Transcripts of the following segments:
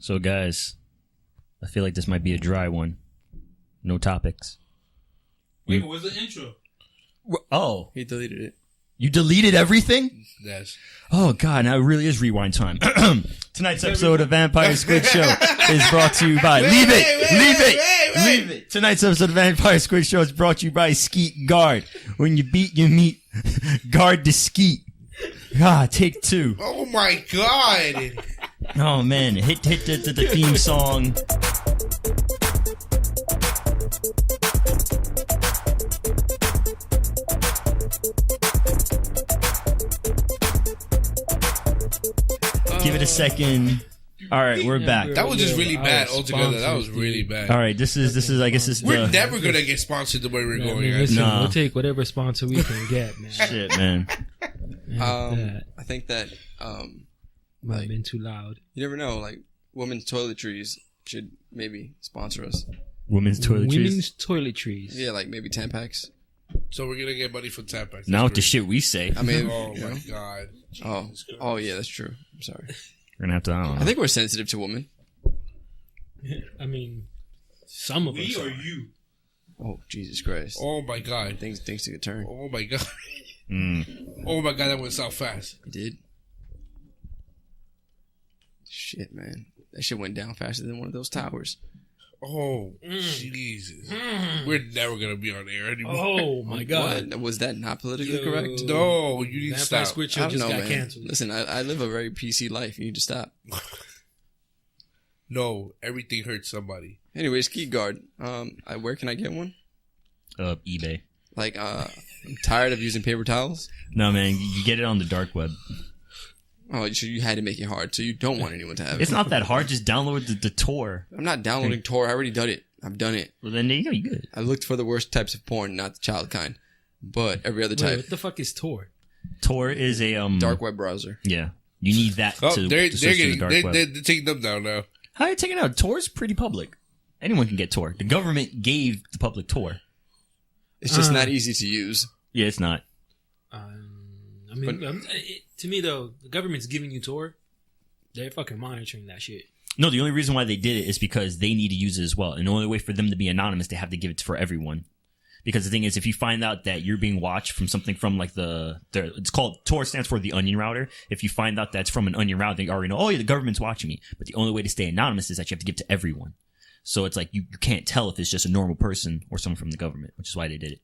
So, guys, I feel like this might be a dry one. No topics. Wait, what's the intro? Oh. He deleted it. You deleted everything? Yes. Oh, God, now it really is rewind time. Tonight's episode of Vampire Squid Show is brought to you by... Leave it! Tonight's episode of Vampire Squid Show is brought to you by Skeet Guard. When you beat, you meet. Guard the Skeet. Ah, take two. Oh, my God. Oh, man. Hit the theme song. Give it a second. All right, we're back. That was just really bad altogether. That was really bad. All right, this is. I guess it's We're never gonna get sponsored the way we're going. Listen, Nah. we'll take whatever sponsor we can get, man. Shit, man. I think that Might have been too loud. you never know. Like women's toiletries should maybe sponsor us. Women's toiletries. Women's toiletries. Yeah, like maybe Tampax. So we're gonna get money for Tampax. Now with the shit we say, I mean, Oh you know? my God. Oh yeah, that's true. I'm sorry. we're gonna have to. I don't know. I think we're sensitive to women. I mean, some of us. We or are. you? Oh Jesus Christ! Oh my God. Things took a turn. Oh my God. Mm. Oh my God. That went south fast. It did. Shit, man, that shit went down faster than one of those towers. Oh Jesus. We're never gonna be on air anymore. Oh my God. What? Was that not politically Yo. correct? No, you need to Vampire stop. Squid I Show don't just know, got man. canceled. Listen, I live a very PC life. You need to stop. No, everything hurts somebody. Anyways, Key Guard. Where can I get one? eBay. Like, I'm tired of using paper towels. No, man, you get it on the dark web. Oh, so you had to make it hard, so you don't want anyone to have it. It's not that hard. Just download the Tor. I'm not downloading Tor. I already done it. I've done it. Well, then there you go. You good. I looked for the worst types of porn, not the child kind, but every other Wait, type. what the fuck is Tor? Tor is a Dark web browser. Yeah, you need that Oh, to they're search through the getting dark web. they're taking them down now. How are you taking it out? Tor's pretty public. Anyone can get Tor. The government gave the public Tor. It's just not easy to use. Yeah, it's not. I mean, to me though, the government's giving you Tor. They're fucking monitoring that shit. No, the only reason why they did it is because they need to use it as well. And the only way for them to be anonymous, they have to give it for everyone. Because the thing is, if you find out that you're being watched from something from like it's called, Tor stands for the onion router. If you find out that's from an onion router, they already know, oh yeah, the government's watching me. But the only way to stay anonymous is that you have to give it to everyone. So it's like, you can't tell if it's just a normal person or someone from the government, which is why they did it.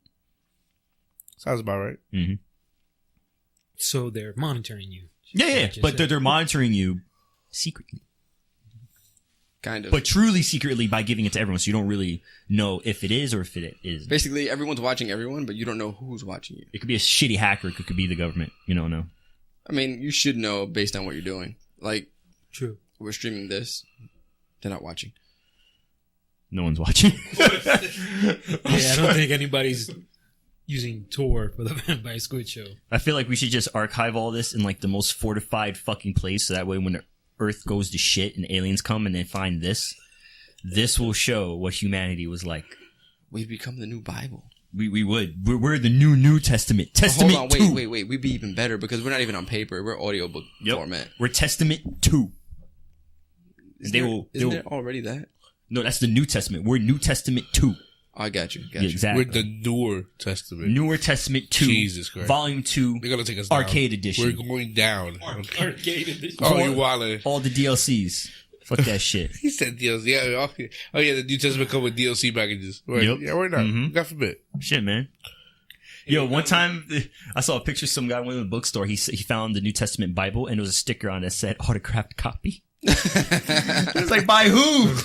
Sounds about right. Mm-hmm. So they're monitoring you. Yeah. But they're monitoring you secretly. Kind of. But truly secretly by giving it to everyone, so you don't really know if it is or if it is. Basically, everyone's watching everyone, but you don't know who's watching you. It could be a shitty hacker. It could be the government. You don't know. I mean, you should know based on what you're doing. Like, True. we're streaming this. They're not watching. No one's watching. Yeah, I don't think anybody's using Tor for the Vampire Squid Show. I feel like we should just archive all this in like the most fortified fucking place, so that way when the Earth goes to shit and aliens come and they find this will show what humanity was like. We've become the new Bible. We would. We're the New Testament. Testament Hold on, 2. wait. We'd be even better because we're not even on paper. We're audiobook format. We're Testament 2. Isn't there already that? No, that's the New Testament. We're New Testament 2. Oh, I got you. Yeah, exactly. We're the newer testament. Newer Testament 2. Jesus Christ. Volume 2. They're gonna take us down. Arcade edition. We're going down. Arcade edition. Oh, you wildin'. All the DLCs. Fuck that shit. He said DLC. Yeah, oh yeah, the New Testament come with DLC packages. Right. Yep. Yeah, we're not. Mhm. God forbid. Shit, man. Yo, one time I saw a picture of some guy went to the bookstore. He found the New Testament Bible and there was a sticker on it that said autographed copy. It's like, by who?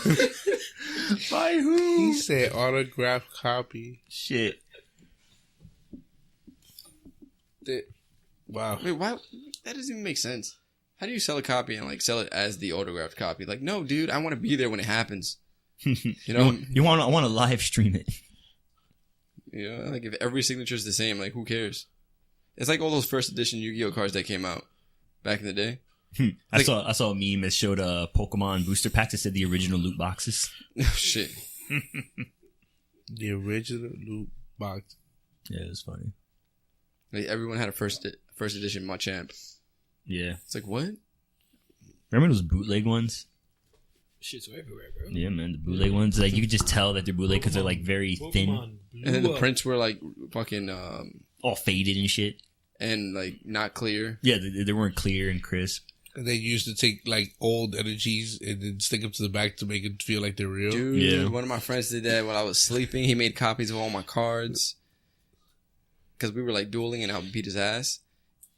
By who? He said autograph copy. Shit. Wow. Wait, why? That doesn't even make sense. How do you sell a copy and like sell it as the autographed copy? Like, no, dude, I want to be there when it happens. You know, I want to live stream it. you know, like if every signature is the same, like who cares? It's like all those first edition Yu-Gi-Oh cards that came out back in the day. I saw a meme that showed Pokemon booster packs that said the original loot boxes. Oh, shit. The original loot box. Yeah, it was funny. Like everyone had a first edition Machamp. Yeah. It's like, what? Remember those bootleg ones? Shit's everywhere, bro. Yeah, man. The bootleg ones, like you could just tell that they're bootleg because they're like very thin, Pokemon And then the blew up. prints were like fucking all faded and shit. and like not clear. Yeah, they weren't clear and crisp. And they used to take like old energies and then stick them to the back to make it feel like they're real. Dude, Yeah. one of my friends did that while I was sleeping. He made copies of all my cards because we were like dueling and I would beat his ass.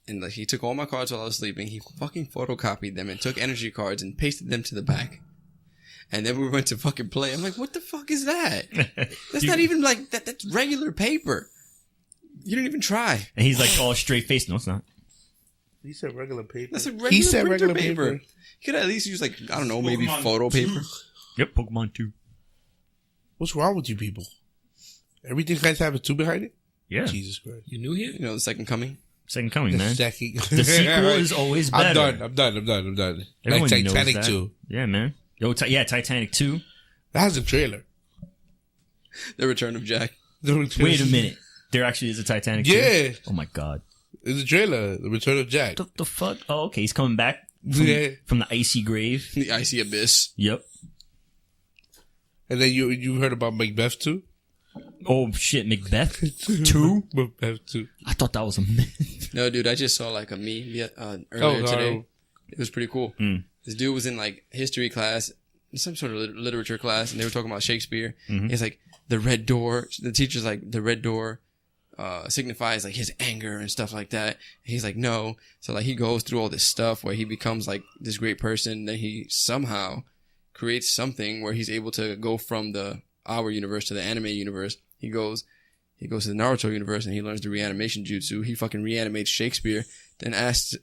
And like he took all my cards while I was sleeping. He fucking photocopied them and took energy cards and pasted them to the back. And then we went to fucking play. I'm like, what the fuck is that? That's not even like that. That's regular paper. You didn't even try. And he's like all straight faced. No, it's not. He said regular paper. That's a regular He said printer regular paper. paper. You could at least use like, I don't know, maybe Pokemon photo 2. paper. Yep, Pokemon 2. What's wrong with you people? Everything guys have a 2 behind it? Yeah. Jesus Christ. You new here? You know, the second coming. Second coming, man. Second. The sequel is always better. I'm done. Everyone Like knows Titanic that. 2. Yeah, man. Yo, Titanic 2. That has a trailer. The Return of Jack. Wait a minute. There actually is a Titanic 2? Yeah. Oh my god. It's a trailer. The Return of Jack. The fuck? Oh, okay. He's coming back Yeah. from the icy grave. The Icy Abyss. Yep. And then you heard about Macbeth too? Oh shit, Macbeth 2? Macbeth too. I thought that was a myth. No, dude, I just saw like a meme earlier today. no. It was pretty cool. Mm. This dude was in like history class, some sort of literature class, and they were talking about Shakespeare. Mhm. He's like, the red door. The teacher's like, the red door signifies like his anger and stuff like that. And he's like, no. So like he goes through all this stuff where he becomes like this great person. Then he somehow creates something where he's able to go from our universe to the anime universe. He goes to the Naruto universe and he learns the reanimation jutsu. He fucking reanimates Shakespeare, then asks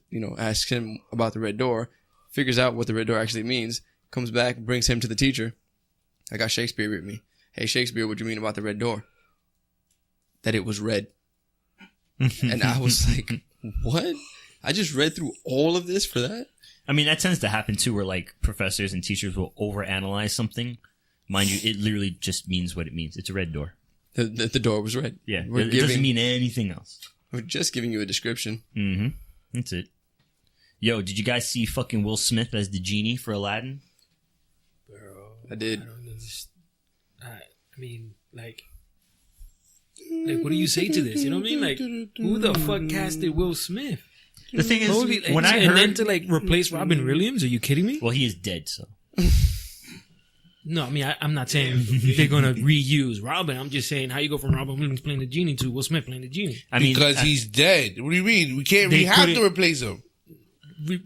him about the red door, figures out what the red door actually means, comes back, brings him to the teacher. I got Shakespeare with me. Hey Shakespeare, what do you mean about the red door? That it was red. And I was like, what? I just read through all of this for that? I mean, that tends to happen too, where like professors and teachers will overanalyze something. Mind you, it literally just means what it means. It's a red door. The door was red. Yeah, it doesn't mean anything else. We're just giving you a description. Mm-hmm. That's it. Yo, did you guys see fucking Will Smith as the genie for Aladdin? Bro, I did. I don't understand. I mean, like, what do you say to this? You know what I mean? Like, who the fuck casted Will Smith? The thing is, Holy, like, when I and then heard, to like replace Robin Williams? Are you kidding me? well, he is dead, so No, I mean, I'm not saying they're gonna reuse Robin. I'm just saying how you go from Robin Williams playing the genie to Will Smith playing the genie. I mean, Because he's dead. What do you mean? We have to replace him.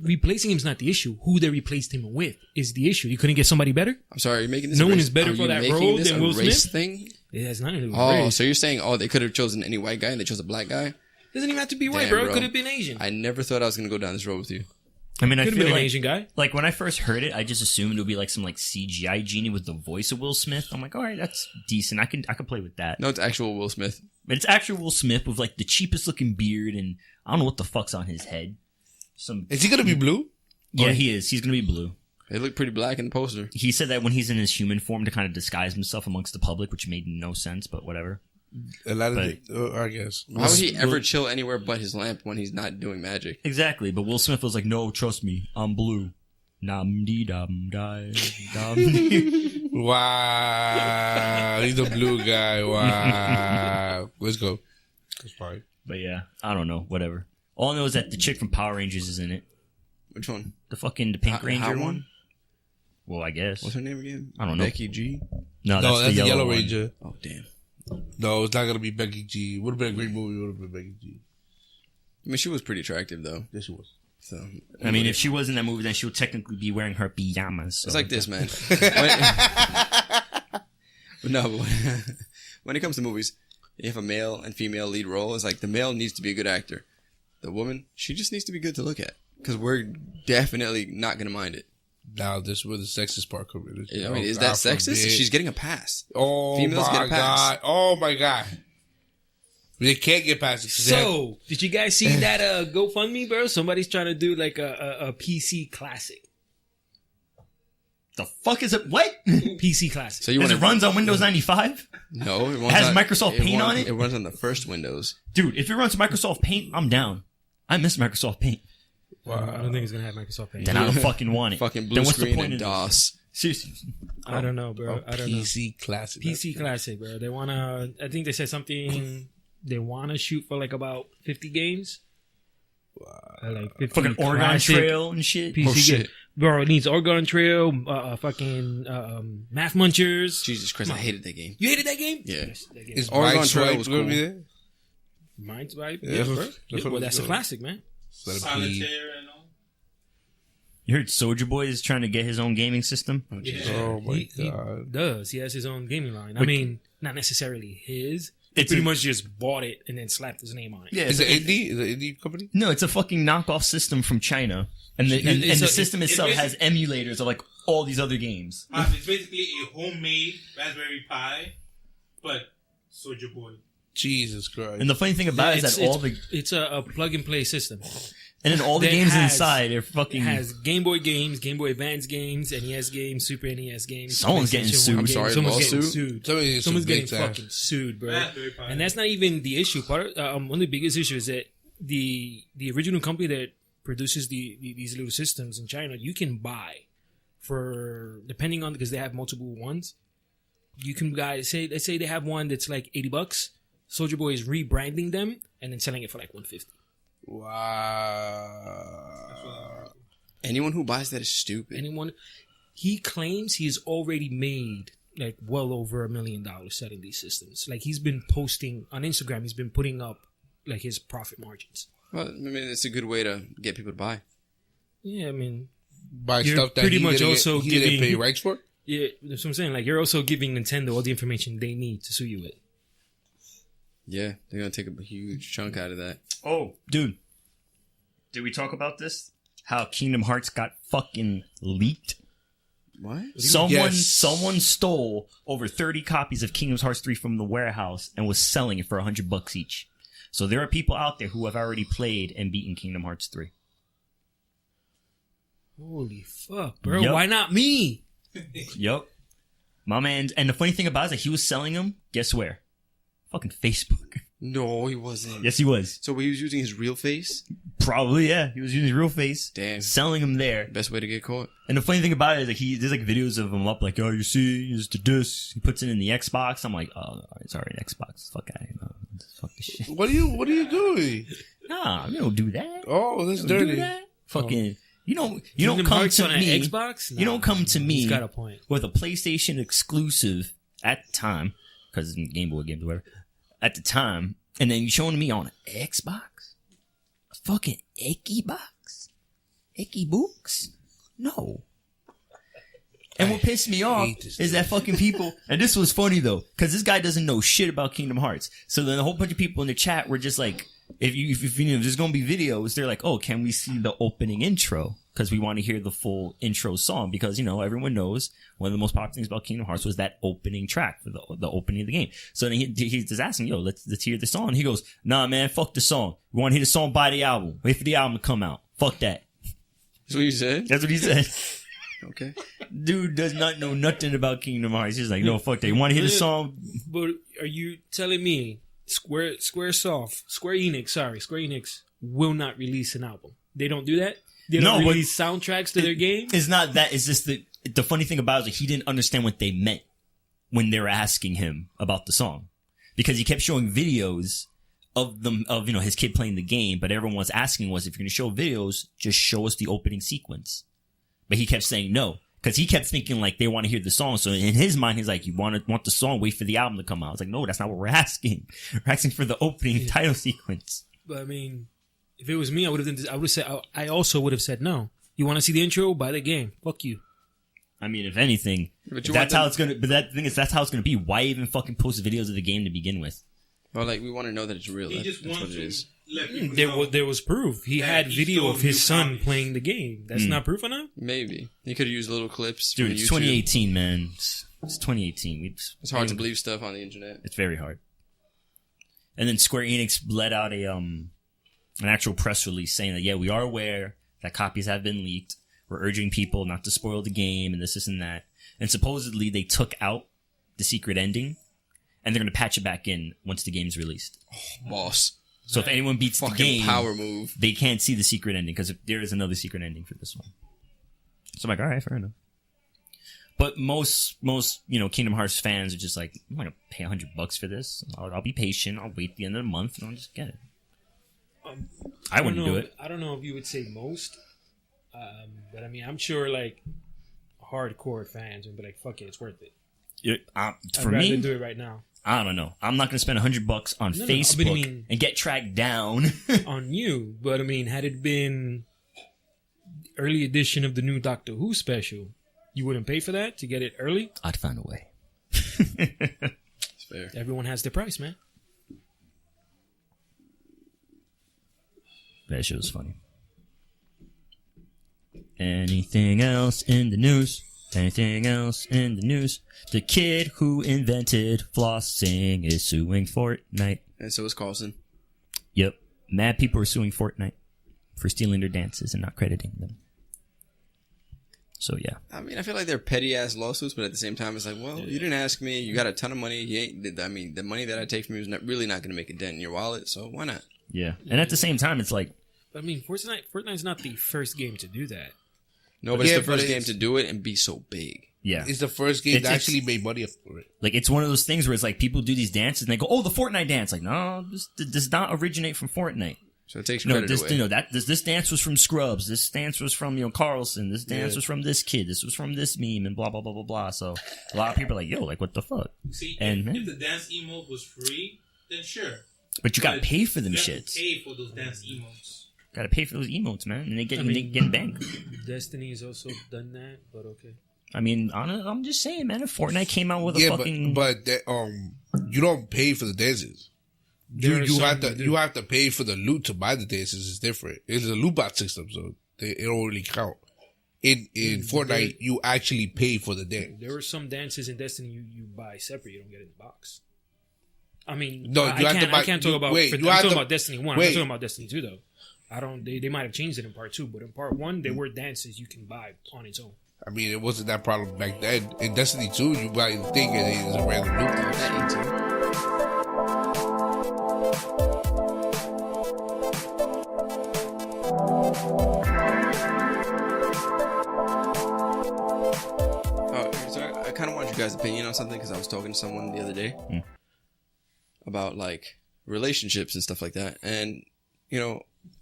Replacing him's not the issue. Who they replaced him with is the issue. You couldn't get somebody better? I'm sorry, you're making this No a one race- is better are for you that making role this than a Will race Smith? thing? It has nothing to do with Oh, race. so you're saying, they could have chosen any white guy and they chose a black guy? Doesn't even have to be white, Damn, bro. bro. It could have been Asian. I never thought I was going to go down this road with you. I mean, I Could have feel been an like, Asian guy. like when I first heard it, I just assumed it would be like some like CGI genie with the voice of Will Smith. I'm like, all right, that's decent. I could play with that. No, it's actual Will Smith. But it's actual Will Smith with like the cheapest looking beard, and I don't know what the fuck's on his head. Is he gonna be blue? Yeah, he is. He's gonna be blue. It looked pretty black in the poster. He said that when he's in his human form to kind of disguise himself amongst the public, which made no sense, but whatever. A lot of But- I guess. Why would he ever chill anywhere but his lamp when he's not doing magic? Exactly, but Will Smith was like, "No, trust me, I'm blue." Nam dee dum die dum. dee. Wow, he's a blue guy. Wow, let's go. That's fine. But yeah, I don't know. Whatever. All I know is that the chick from Power Rangers is in it. Which one? The Pink Ranger Hot one. one? Well, I guess. What's her name again? I don't know. Becky G? No, No, that's the Yellow one. Ranger. Oh, damn. No, it's not gonna be Becky G. Would have been a great movie. Would have been Becky G. I mean, she was pretty attractive, though. Yes, she was. So I mean, if she was in that movie, then she would technically be wearing her pajamas. So. It's like this, man. But when it comes to movies, you have a male and female lead role. It's like the male needs to be a good actor. The woman, she just needs to be good to look at. Because we're definitely not going to mind it. Now, this is where the sexist part comes in. I mean, is that sexist? Forbid. She's getting a pass. Oh Females get my a pass. god! Oh my god! They can't get past it. So, did you guys see that GoFundMe, bro? Somebody's trying to do like a PC classic. The fuck is it? What? PC classic. So you As want it runs on Windows 95? No, it runs Has on, Microsoft Paint on it? It runs on the first Windows. Dude, if it runs Microsoft Paint, I'm down. I miss Microsoft Paint. I don't think it's gonna have Microsoft Paint. Then I don't fucking want it. Fucking blue Then what's the screen point and of this? DOS. Seriously. I don't know, bro. I don't know. PC Classic. PC Classic, bro. They wanna. I think they said something. They wanna shoot for like about 50 games. Like 50 Fucking Oregon classic Trail and shit. Oh, shit. Bro, it needs Oregon Trail, fucking Math Munchers. Jesus Christ, I hated that game. You hated that game? Yeah. Yes, that game. Is Oregon Mike's Trail right was gonna cool. be there? Mine's right. Yeah, Yeah, that's bro. what- that's what Well, it's that's a doing. classic, man. Let it be. Solitaire and all. You heard Soldier Boy is trying to get his own gaming system? Oh my He god. does. He has his own gaming line. I Like- mean, not necessarily his. He It's pretty a- much just bought it and then slapped his name on it. Yeah. Is it indie? Is it indie company? No, it's a fucking knockoff system from China. And the, and It's the a- system it's itself basic- has emulators of like all these other games. It's basically a homemade Raspberry Pi, but Soldier Boy. Jesus Christ. And the funny thing about it is that all the it's a plug and play system. and then all the that games has- inside are It fucking. has Game Boy games, Game Boy Advance games, NES games, Super NES games. Someone's getting PlayStation sued. 1 I'm games. sorry, Someone's getting lawsuit? sued. Somebody's Someone's big getting time. fucking sued, bro. Raspberry Pi. And that's not even the issue. Part one of the biggest issues is that the original company that produces these little systems in China, you can buy for depending on because they have multiple ones. You can buy let's say they have one that's like $80. Soldier Boy is rebranding them and then selling it for like $150. Wow. Anyone who buys that is stupid. Anyone? He claims he's already made like well over $1 million selling these systems. Like he's been posting on Instagram. He's been putting up like his profit margins. Well, I mean, it's a good way to get people to buy. Yeah, I mean, Buy You're stuff that pretty he much didn't also get, he didn't giving- pay rights for? yeah, that's what I'm saying. Like you're also giving Nintendo all the information they need to sue you with. Yeah, they're gonna take a huge chunk out of that. Oh, dude, did we talk about this? How Kingdom Hearts got fucking leaked? What? Someone Yes. stole over 30 copies of Kingdom Hearts 3 from the warehouse and was selling it for $100 each. So there are people out there who have already played and beaten Kingdom Hearts 3. Holy fuck, bro! Yup. Why not me? Yup. My man, and the funny thing about it is that he was selling them, guess where? Fucking Facebook. No, he wasn't. Yes, he was. So he was using his real face? Probably, yeah. He was using his real face. Damn. Selling them there. Best way to get caught. And the funny thing about it is like there's like videos of him up like, oh, you see, here's the disc. He puts it in the Xbox. I'm like, oh, it's already an Xbox. Fuck out of here. Fuck this shit. What are you doing? Nah, you don't do that. Oh, that's You don't dirty. do that. Fucking, you don't Kingdom come Hearts to on an me. Xbox? You don't come to me He's got a point. with a PlayStation exclusive at the time, because it's Game Boy games or whatever, at the time, and then you showing me on an Xbox? A fucking Xbox? Xbox? No. And what pissed me off hate this is that fucking people, and this was funny though, because this guy doesn't know shit about Kingdom Hearts. So then a whole bunch of people in the chat were just like, if you know, if there's gonna be videos, they're like, oh, can we see the opening intro? Because we want to hear the full intro song. Because, you know, everyone knows one of the most popular things about Kingdom Hearts was that opening track for the opening of the game. So then he's just asking, yo, let's hear the song. He goes, nah, man, fuck the song. We want to hear the song by the album. Wait for the album to come out. Fuck that. That's what you said? That's what he said. Okay. Dude does not know nothing about Kingdom Hearts. He's like, no, fuck that. You want to hear the song? But are you telling me Square Enix will not release an album? They don't do that? They don't No, but- release soundtracks to their game? It's not that. It's just the funny thing about it is that he didn't understand what they meant when they were asking him about the song, because he kept showing videos of them of his kid playing the game, but everyone was asking was, if you're going to show videos, just show us the opening sequence. But he kept saying no, because he kept thinking like they want to hear the song. So in his mind, he's like, you want the song, wait for the album to come out. I was like, no, that's not what we're asking. We're asking for the opening title sequence. But I mean, if it was me, I would have done this. I would have said. I also would have said no. You want to see the intro? Buy the game. Fuck you. I mean, if anything, But if you that's want how them- it's gonna. But that thing is, that's how it's gonna be. Why even fucking post videos of the game to begin with? Well, like, we want to know that it's real. He just That's what wants it to is. let people know. There was proof. He that had he video stole of his new son copies. playing the game. That's not proof enough? Maybe. You could have used little clips Dude, from it's YouTube. 2018, man. It's 2018. It's hard to believe stuff on the internet. It's very hard. And then Square Enix let out an actual press release saying that, yeah, we are aware that copies have been leaked. We're urging people not to spoil the game and this and that. And supposedly they took out the secret ending and they're going to patch it back in once the game's released. Boss. So if anyone beats the Fucking game, power move. they can't see the secret ending because there is another secret ending for this one. So I'm like, all right, fair enough. But most Kingdom Hearts fans are just like, I'm gonna pay $100 for this. I'll be patient. I'll wait the end of the month and I'll just get it. I wouldn't do it. I don't know if you would say most, but I mean, I'm sure like hardcore fans would be like, "Fuck it, it's worth it." For me, do it right now. I don't know. I'm not gonna spend $100 on Facebook but I mean, and get tracked down on you. But I mean, had it been early edition of the new Doctor Who special, you wouldn't pay for that to get it early. I'd find a way. It's fair. Everyone has their price, man. That shit was funny. Anything else in the news? Anything else in the news? The kid who invented flossing is suing Fortnite. And so is Carlson. Yep. Mad people are suing Fortnite for stealing their dances and not crediting them. So, yeah. I mean, I feel like they're petty-ass lawsuits, but at the same time, it's like, well, you didn't ask me. You got a ton of money. The money that I take from you is really not going to make a dent in your wallet, so why not? Yeah. And at the same time, it's like... I mean, Fortnite's not the first game to do that. No, but it's the first game to do it and be so big. Yeah. It's the first game that actually made money for it. Like, it's one of those things where it's like people do these dances and they go, oh, the Fortnite dance. Like, no, this does not originate from Fortnite. So it takes credit away. This dance was from Scrubs. This dance was from, Carlson. This dance was from this kid. This was from this meme and blah, blah, blah, blah, blah. So a lot of people are like, yo, like, what the fuck? See, and if the dance emote was free, then sure. But you gotta pay for them shits. Pay for those dance emotes. Gotta pay for those emotes, man. And they get banged. Destiny has also done that, but okay. I mean, I'm just saying, man, if Fortnite came out with a fucking... But you don't pay for the dances. You have to pay for the loot to buy the dances. It's different. It's a loot box system, so it don't really count. In Fortnite, you actually pay for the dance. There are some dances in Destiny you buy separate. You don't get in the box. I mean, no, I can't talk about. I'm talking about Destiny 1. I'm not talking about Destiny 2 though. They might have changed it in part 2, but in part 1, there were dances you can buy on its own. I mean, it wasn't that problem back then. In Destiny 2, you buy the thing and it's a random loot box. I kind of want you guys' opinion on something because I was talking to someone the other day about like relationships and stuff like that. And,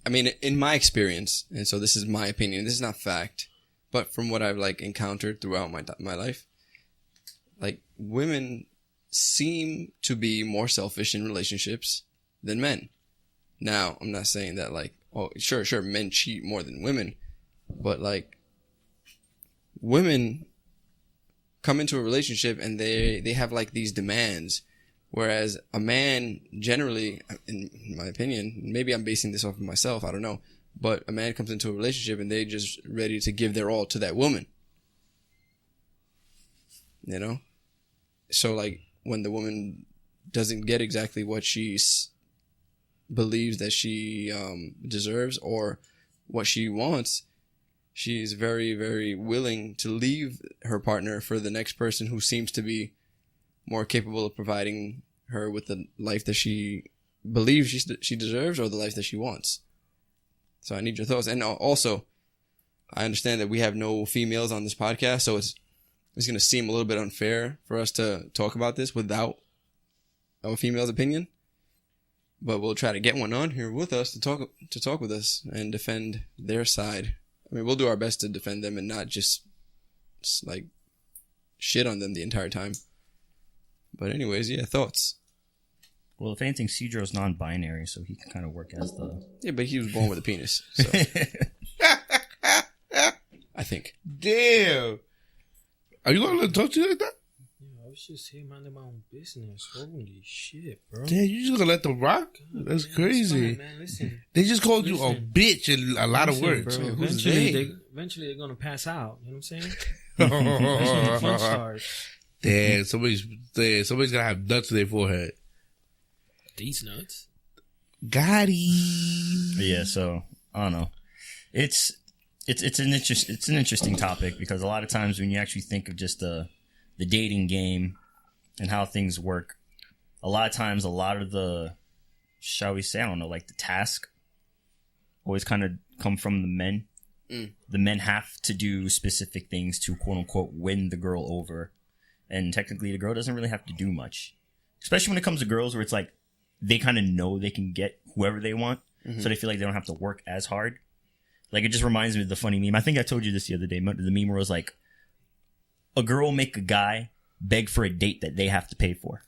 I mean, in my experience, and so this is my opinion, this is not fact, but from what I've like encountered throughout my life, like women seem to be more selfish in relationships than men. Now, I'm not saying that like, oh, sure, men cheat more than women, but like women come into a relationship and they have like these demands, whereas a man generally, in my opinion, maybe I'm basing this off of myself, I don't know, but a man comes into a relationship and they just ready to give their all to that woman. So like when the woman doesn't get exactly what she believes that she deserves or what she wants, she's very, very willing to leave her partner for the next person who seems to be more capable of providing her with the life that she believes she deserves or the life that she wants. So I need your thoughts. And also, I understand that we have no females on this podcast, so it's going to seem a little bit unfair for us to talk about this without a female's opinion. But we'll try to get one on here with us to talk with us and defend their side. I mean, we'll do our best to defend them and not just like shit on them the entire time. But anyways, yeah, thoughts. Well, if anything, Cedro's non-binary, so he can kind of work as the... Yeah, but he was born with a penis, so... I think. Damn. Are you going to talk to you like that? Yeah, I was just here minding my own business. Holy shit, bro. Damn, you just going to let them rock? God, that's man, crazy. Fine, man. Listen, they just called you a bitch in a lot of words. Bro, Who's eventually they're going to pass out. You know what I'm saying? Damn, the fun starts. somebody's going to have nuts in their forehead. These nuts. Got him. Yeah, so I don't know. It's an interesting topic because a lot of times when you actually think of just the dating game and how things work, a lot of times a lot of the, shall we say, I don't know, like the task always kind of come from the men The men have to do specific things to quote unquote win the girl over. And technically the girl doesn't really have to do much. Especially when it comes to girls where it's like they kind of know they can get whoever they want. So they feel like they don't have to work as hard. Like, it just reminds me of the funny meme. I think I told you this the other day. The meme where it was like, a girl will make a guy beg for a date that they have to pay for.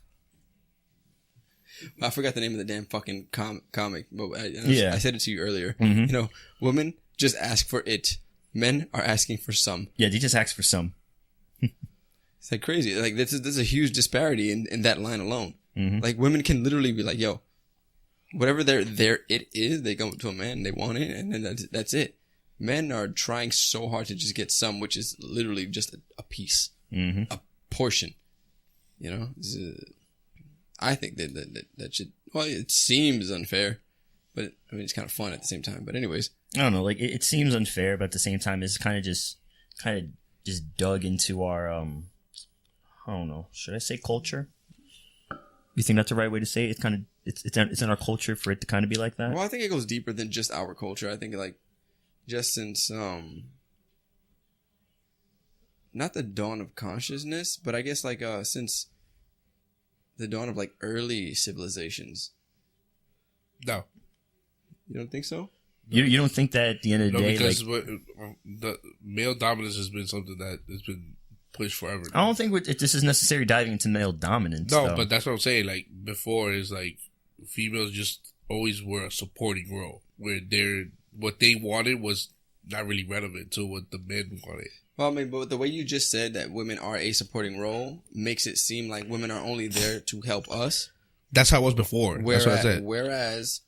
I forgot the name of the damn fucking comic, but Yeah. I said it to you earlier. Mm-hmm. You know, women just ask for it. Men are asking for some. Yeah, they just ask for some. It's like crazy. Like, there's a huge disparity in that line alone. Mm-hmm. Like, women can literally be like, yo, whatever their it is, they go to a man, they want it, and then that's it. Men are trying so hard to just get some, which is literally just a piece, a portion. You know, I think that should. Well, it seems unfair, but I mean, it's kind of fun at the same time. But anyways, I don't know. Like, it seems unfair, but at the same time, it's kind of just dug into our I don't know. Should I say culture? You think that's the right way to say it? It's kind of it's in our culture for it to kind of be like that. well, I think it goes deeper than just our culture. I think like just since not the dawn of consciousness, but I guess like since the dawn of like early civilizations. No. You don't think so? You don't think that at the end of the day, because like, the male dominance has been something that has been pushed forever. I don't think this is necessarily diving into male dominance. No, though. but that's what I'm saying. Like, before is like females just always were a supporting role where what they wanted was not really relevant to what the men wanted. Well, I mean, but the way you just said that women are a supporting role makes it seem like women are only there to help us. That's how it was before. That's what I said. Whereas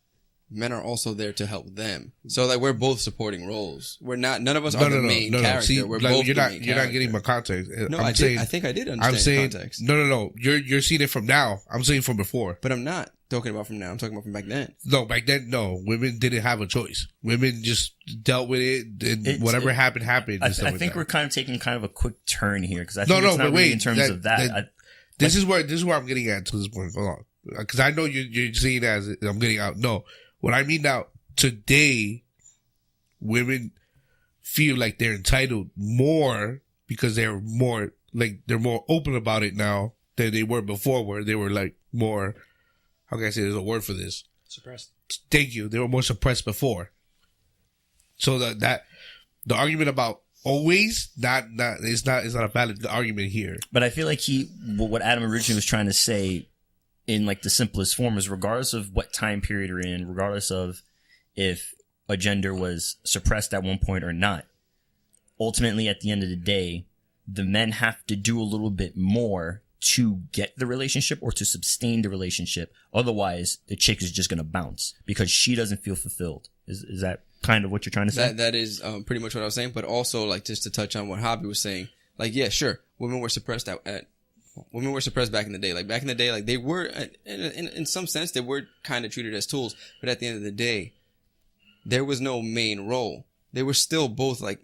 men are also there to help them. So like we're both supporting roles. We're not. None of us are the main character. See, we're like, both you're the not. main You're not getting character. my context. No, I think I did understand I'm saying context. no. You're seeing it from now. I'm saying from before. But I'm not talking about from now. I'm talking about from back then. No, back then, no. Women didn't have a choice. Women just dealt with it, and whatever happened. I and think we're kind of taking kind of a quick turn here because I No, think no, it's not but really wait, in terms of that. This is where I'm getting at to this point. Hold on, because I know you're seeing it as I'm getting out. No, what I mean now, today, women feel like they're entitled more because they're more open about it now than they were before, where they were like more. How can I say? There's a word for this. Suppressed. Thank you. They were more suppressed before. So that the argument about always it's not a valid argument here. But I feel like what Adam originally was trying to say in like the simplest form is regardless of what time period you're in, regardless of if a gender was suppressed at one point or not, ultimately at the end of the day, the men have to do a little bit more to get the relationship or to sustain the relationship. Otherwise, the chick is just going to bounce because she doesn't feel fulfilled. Is that kind of what you're trying to say? That is pretty much what I was saying. But also, like, just to touch on what Hobby was saying, like, yeah, sure, women were suppressed women were suppressed back in the day. Like, back in the day, like, they were, in some sense, they were kind of treated as tools. But at the end of the day, there was no main role. They were still both like,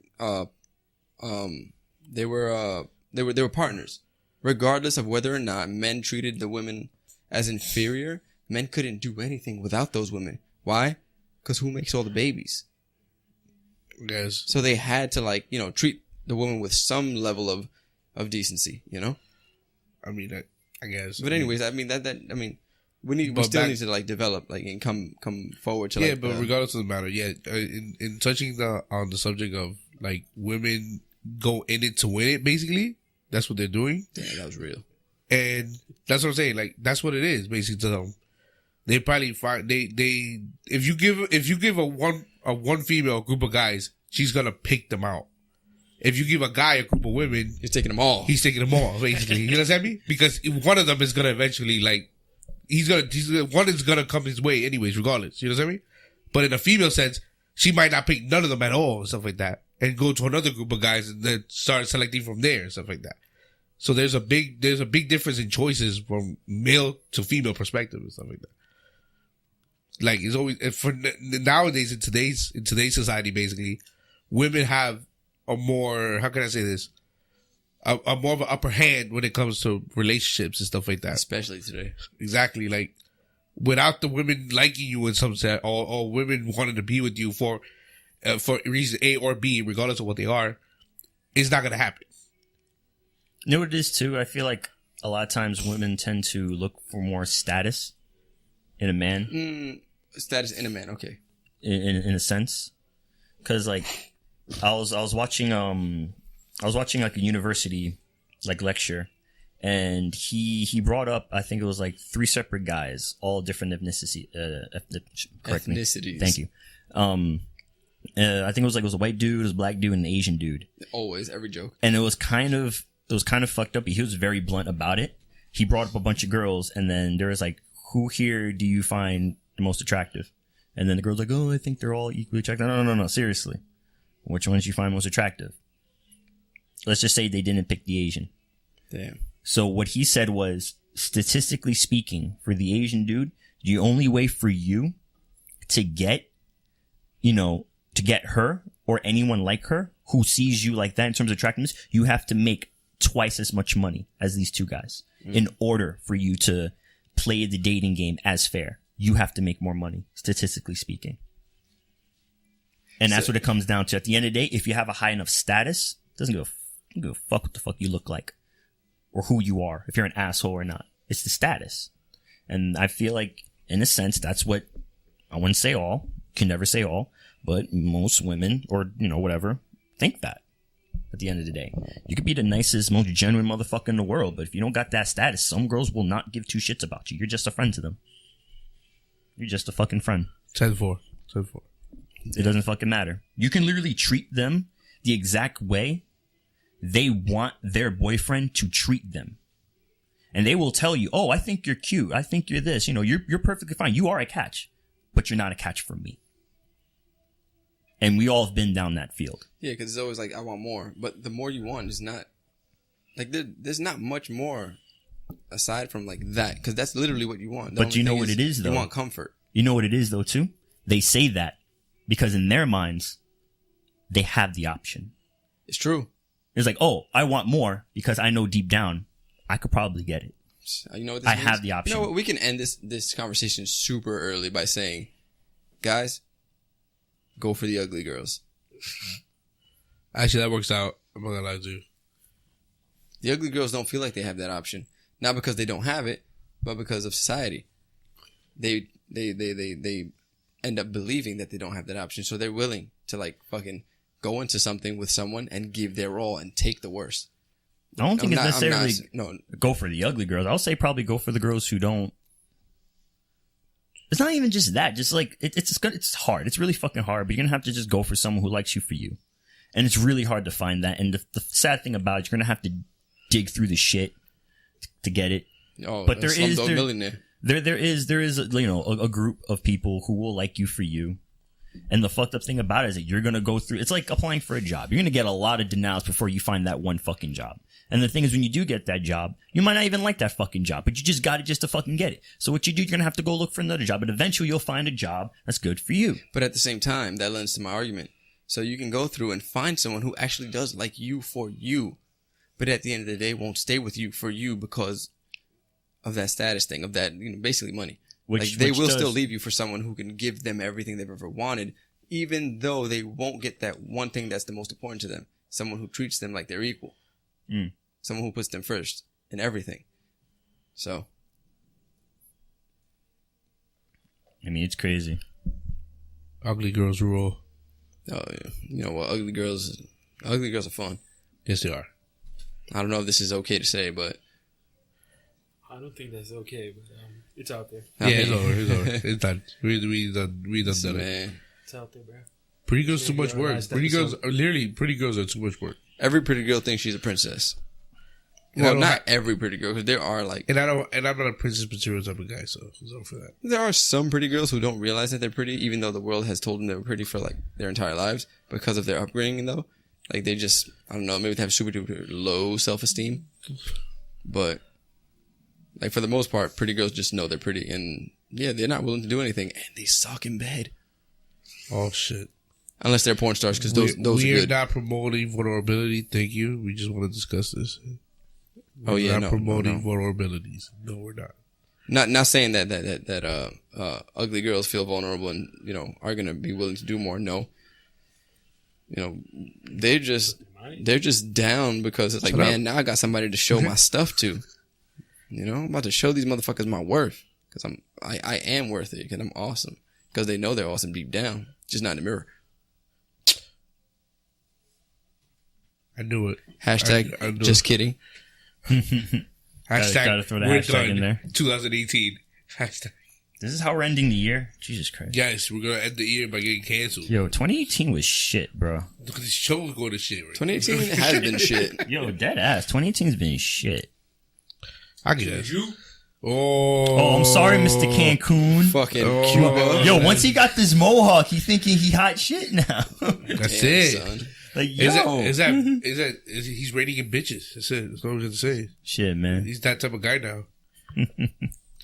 they were partners. Regardless of whether or not men treated the women as inferior, men couldn't do anything without those women. Why? Because who makes all the babies? Yes. So they had to, like, you know, treat the woman with some level of decency, you know? I mean, I guess. But anyways, I mean, we still need to, like, develop, like, and come forward to, like... Yeah, but regardless of the matter, in touching on the subject of, like, women go in it to win it, basically, that's what they're doing. Yeah, that was real. And that's what I'm saying, like, that's what it is, basically, to them. They probably find, if you give a one female group of guys, she's gonna pick them out. If you give a guy a group of women, He's taking them all, basically. You know what I mean? Because one of them is gonna eventually, like, one is gonna come his way anyways, regardless. You know what I mean? But in a female sense, she might not pick none of them at all and stuff like that, and go to another group of guys and then start selecting from there and stuff like that. So there's a big difference in choices from male to female perspective and stuff like that. Like, it's always, for nowadays in today's society, basically, women have a more, how can I say this? A more of an upper hand when it comes to relationships and stuff like that. especially today. Exactly. Like, without the women liking you in some sense, or women wanting to be with you for for reason A or B, regardless of what they are, it's not gonna happen. You know what it is too? I feel like a lot of times women tend to look for more status in a man. Status in a man, okay. In a sense, because like I was watching like a university like lecture, and he brought up, I think it was like 3 separate guys, all different ethnicities. Thank you. I think it was a white dude, it was a black dude, and an Asian dude. Always, every joke. And it was kind of fucked up. He was very blunt about it. He brought up a bunch of girls, and then there was like, who here do you find the most attractive? And then the girl's like, oh, I think they're all equally attractive. No, seriously. Which ones do you find most attractive? Let's just say they didn't pick the Asian. Damn. So what he said was, statistically speaking, for the Asian dude, the only way for you to get, to get her or anyone like her who sees you like that in terms of attractiveness, you have to make twice as much money as these 2 guys in order for you to play the dating game as fair. You have to make more money, statistically speaking. And that's what it comes down to. At the end of the day, if you have a high enough status, it doesn't give a fuck what the fuck you look like or who you are, if you're an asshole or not. It's the status. And I feel like, in a sense, that's what, I wouldn't say all, can never say all, but most women, or, whatever, think that. At the end of the day, you could be the nicest, most genuine motherfucker in the world, but if you don't got that status, some girls will not give 2 shits about you. You're just a friend to them. You're just a fucking friend. 10-4. It doesn't fucking matter. You can literally treat them the exact way they want their boyfriend to treat them. And they will tell you, oh, I think you're cute. I think you're this. You're perfectly fine. You are a catch, but you're not a catch for me. And we all have been down that field. Yeah, because it's always like, I want more. But the more you want is not, like, there's not much more aside from, like, that. Because that's literally what you want. But you know what it is, though? You want comfort. You know what it is, though, too? They say that because in their minds, they have the option. It's true. It's like, oh, I want more because I know deep down I could probably get it. You know what this means? have the option. You know what? We can end this conversation super early by saying, guys, go for the ugly girls. Actually, that works out. I'm not gonna lie to you. The ugly girls don't feel like they have that option. Not because they don't have it, but because of society. They end up believing that they don't have that option. So they're willing to like fucking go into something with someone and give their all and take the worst. I don't think it's necessarily go for the ugly girls. I'll say probably go for the girls who don't. It's not even just that. Just like it's hard. It's really fucking hard. But you're gonna have to just go for someone who likes you for you, and it's really hard to find that. And the sad thing about it, you're gonna have to dig through the shit to get it. Oh, but there is a group of people who will like you for you. And the fucked up thing about it is that you're gonna go through. It's like applying for a job. You're gonna get a lot of denials before you find that one fucking job. And the thing is, when you do get that job, you might not even like that fucking job, but you just got it just to fucking get it. So what you do, you're gonna have to go look for another job, but eventually you'll find a job that's good for you. But at the same time, that lends to my argument. So you can go through and find someone who actually does like you for you, but at the end of the day won't stay with you for you because of that status thing, of that, basically money. They will still leave you for someone who can give them everything they've ever wanted, even though they won't get that one thing that's the most important to them. Someone who treats them like they're equal. Someone who puts them first in everything. So. I mean, it's crazy. Ugly girls rule. Oh, yeah. You know what? Ugly girls are fun. Yes, they are. I don't know if this is okay to say, but. I don't think that's okay, but it's out there. Yeah, it's over. It's done. We done it. It's out there, bro. Pretty girls too much work. Pretty girls are too much work. Every pretty girl thinks she's a princess. Well, not every pretty girl, because there are like, and I'm not a princess material type of guy, so for that. There are some pretty girls who don't realize that they're pretty, even though the world has told them they're pretty for like their entire lives because of their upbringing. Though, like they just, I don't know, maybe they have super duper low self-esteem, but like for the most part, pretty girls just know they're pretty, and yeah, they're not willing to do anything, and they suck in bed. Oh shit. Unless they're porn stars, because those are good. We are not promoting vulnerability. Thank you. We just want to discuss this. We're not promoting vulnerabilities. No, we're not. Not saying that ugly girls feel vulnerable and are gonna be willing to do more. No, You know, they're just down because it's like, man, now I got somebody to show my stuff to. You know, I'm about to show these motherfuckers my worth because I am worth it because I'm awesome. Because they know they're awesome deep down, just not in the mirror. I knew it. Hashtag I knew just kidding. Hashtag gotta throw the we're hashtag done. in there. 2018. Hashtag. This is how we're ending the year? Jesus Christ. Yes, we're gonna end the year by getting canceled. Yo, 2018 was shit, bro. Look at this show going to shit. Right 2018 has been shit. Yo, dead ass. 2018's been shit. I guess. You? Oh, I'm sorry, Mr. Cancun. Fucking Cuba. Yo, once he got this mohawk, he thinking he hot shit now. That's Damn, it. son. Like, yo. He's rating in bitches. That's it. That's all I'm gonna say. Shit, man. He's that type of guy now.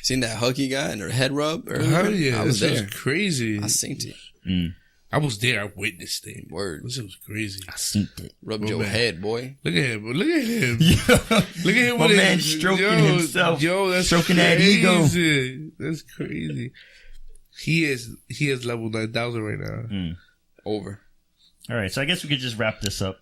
Seen that huggy guy and her head rub earlier? Hell yeah, I was this there. was crazy. I seen it. I was there. I witnessed it. Word. This was crazy. I seen it. Rubbed Oh, your man. head, boy. Look at him. Look at him. Yo. Look at him. My with man his- stroking himself. Yo, that's Stroking crazy. that ego. That's crazy. He is level 9,000 right now. Over. All right, so I guess we could just wrap this up.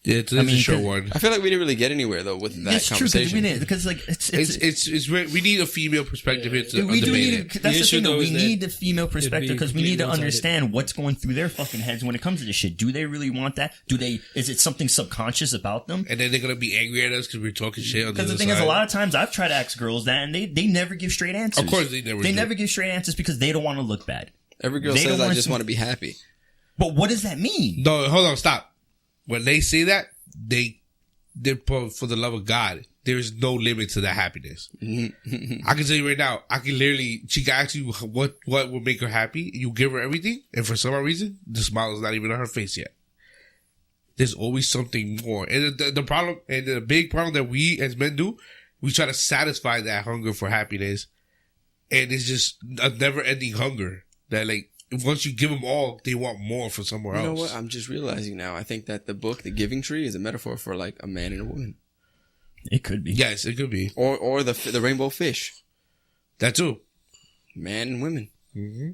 Yeah, it's I mean, a short 'cause- one. I feel like we didn't really get anywhere though with that It's true conversation. because like It's we need a female perspective into we do debate need it. that's the issue, thing though, though, we is that need the female perspective because we need to completely understand what's going through their fucking heads when it comes to this shit. Do they really want that? Is it something subconscious about them? And then they're gonna be angry at us because we're talking shit on the Because other the thing is, side. a lot of times I've tried to ask girls that, and they never give straight answers. Of course they never do. never give straight answers because they don't want to look bad. Every girl They says don't I wanna just see- want to be happy. But what does that mean? No, hold on, stop. When they say that, they're for the love of God. There is no limit to that happiness. I can tell you right now, she can ask you what would make her happy. You give her everything, and for some reason, the smile is not even on her face yet. There's always something more. And the problem, and the big problem that we as men do, we try to satisfy that hunger for happiness. And it's just a never ending hunger that like, once you give them all, they want more from somewhere You know else. what? I'm just realizing now. I think that the book, The Giving Tree, is a metaphor for like a man and a woman, It could be. Yes, it could be. or the rainbow fish, That too. man and women. Mm-hmm.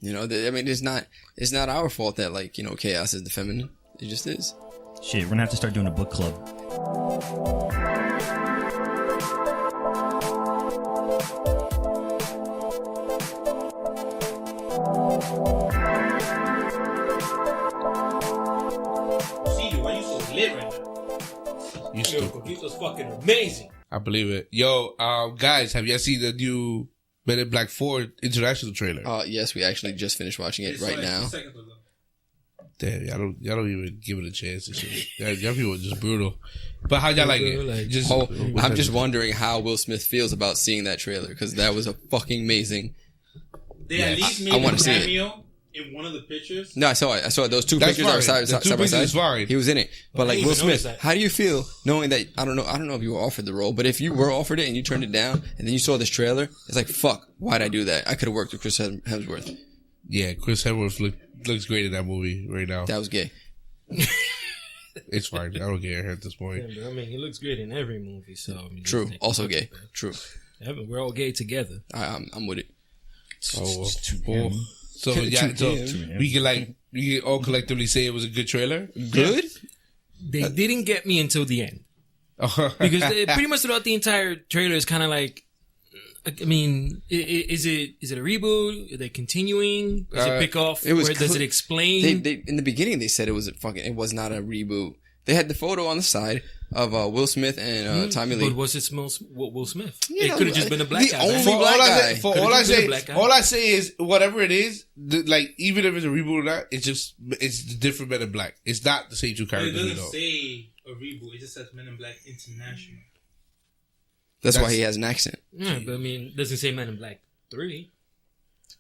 You know, I mean, it's not our fault that like chaos is the feminine. It just is. Shit, we're gonna have to start doing a book club. See, why you so lit right now? You Yo, stupid. Coquito's fucking amazing. I believe it. Yo, guys, have you guys seen the new Men in Black 4 international trailer? Yes, we actually just finished watching it right now. Damn, y'all don't even give it a chance and shit. Y'all people are just brutal. But how y'all like it? Just, Oh, I'm just wondering how Will Smith feels about seeing that trailer because that was a fucking amazing. They at least I made wanna a see it. cameo in one of the pictures. No, I saw it. I saw those two That's pictures that were fine. side The two by pictures side. is fine. He was in it, but I like didn't Will even notice Smith, that. how do you feel knowing that I don't know if you were offered the role, but if you were offered it and you turned it down, and then you saw this trailer, it's like fuck, why'd I do that? I could have worked with Chris Hemsworth. yeah, Chris Hemsworth looks great in that movie right now. That was gay. It's fine. I don't care at this point. Yeah, but I mean, he looks great in every movie. So I mean, True. it's- Also gay. True. Yeah, but we're all gay together. I'm with it. Oh, him. so yeah, so we can all collectively say it was a good trailer. Good. They didn't get me until the end Oh. because pretty much throughout the entire trailer is kind of like, I mean, is it a reboot? Are they continuing? Does it pick off? it was Where does cl- it explain? They in the beginning they said it was not a reboot. They had the photo on the side of Will Smith and Tommy Lee. But was it Will Smith? Yeah, It could have just been a black the guy. only right? For black all I guy. say, Could've all I just been a say, black guy. all I say is whatever it is, like even if it's a reboot or not, it's the different Men in Black. It's not the same two It characters. We doesn't know. say a reboot. It just says Men in Black International. That's why he has an accent Yeah, but I mean, it doesn't say Men in Black 3.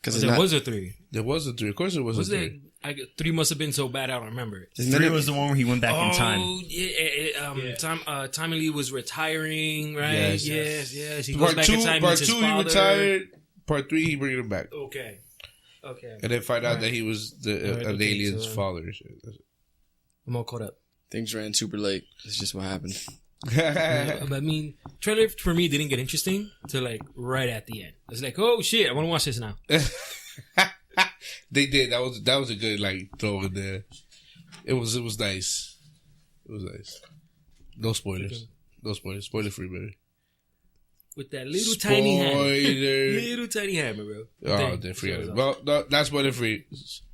because There was a 3. There was a 3. Of course, there was, Was a there? 3. 3 must have been so bad I don't remember it. 3 was the one where he went back in time. Oh, yeah. Tommy Lee was retiring, right? Yes. Yes. He goes Part back 2, in time. part meets his 2, he father. retired. Part 3, he bringing him back, Okay. and then find out that he was Alright, an okay, alien's so- father. and shit. That's I'm all caught up. things ran super late. That's just what happened. it. But I mean, trailer for me didn't get interesting till like right at the end. It's like, oh shit, I want to watch this now. They did. That was a good like throw in there. It was nice. It was nice. No spoilers. No spoilers. Spoiler free, baby. With that little tiny hammer. Little tiny hammer, bro. Oh, then forget it. Well, no, that's spoiler free.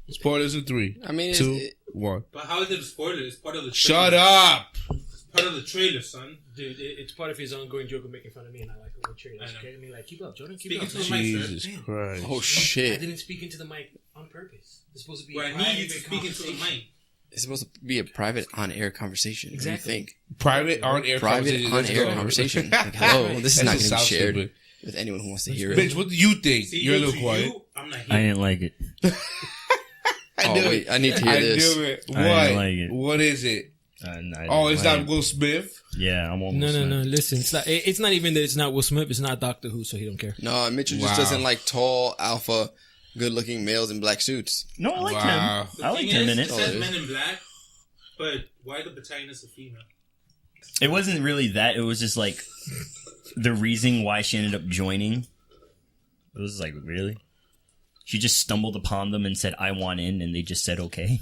Spoilers in 3. I mean, 2, 1. But how is it a spoiler? It's part of the trailer. Shut up! It's part of the trailer, son. Dude, it's part of his ongoing joke of making fun of me, and I like it with trailers. Okay, I mean, like, keep up, Jordan. Keep Speaking up. to the mic, Jesus sir. Christ. oh I shit! didn't speak into the mic on purpose. It's supposed to be. Well, a I need you to private speak into the conversation. mic. It's supposed to be a private on-air conversation. Exactly. What do you think? Private on-air Private conversation. on-air conversation. Like, hello, this is not going to be sounds shared stupid. with anyone who wants to hear Bitch, it. what do you think? See, You're a little to quiet. you, I'm not I here. didn't like it. I Oh knew wait, it. I need to hear I this. knew it. What? I didn't like it. What is it? I Oh, it's didn't not like Will Smith? it. Yeah, I'm almost. No. Listen, it's not even that it's not Will Smith. It's not Doctor Who, so he don't care. No, Mitchell just Wow. doesn't like tall, alpha, good-looking males in black suits. No, I liked Wow. him. The I liked thing him in is, it. it says Men in Black, but why the protagonist a female? It wasn't really that. It was just like the reason why she ended up joining. It was like, really? She just stumbled upon them and said, "I want in," and they just said, "Okay."